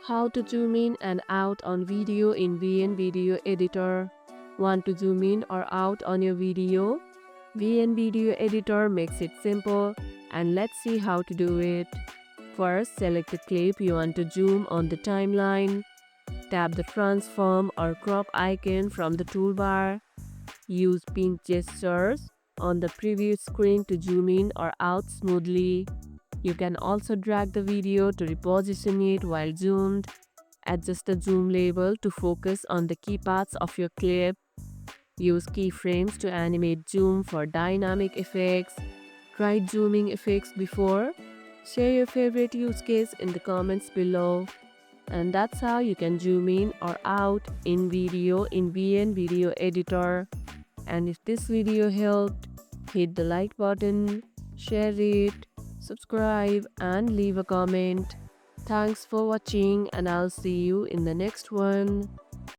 How to zoom in and out on video in VN Video Editor. Want to zoom in or out on your video? VN Video Editor makes it simple, and let's see how to do it. First, select the clip you want to zoom on the timeline. Tap the transform or crop icon from the toolbar. Use pink gestures on the preview screen to zoom in or out smoothly. You can also drag the video to reposition it while zoomed. Adjust the zoom level to focus on the key parts of your clip. Use keyframes to animate zoom for dynamic effects. Tried zooming effects before? Share your favorite use case in the comments below. And that's how you can zoom in or out in video in VN Video Editor. And if this video helped, hit the like button, share it, subscribe and leave a comment. Thanks for watching, and I'll see you in the next one.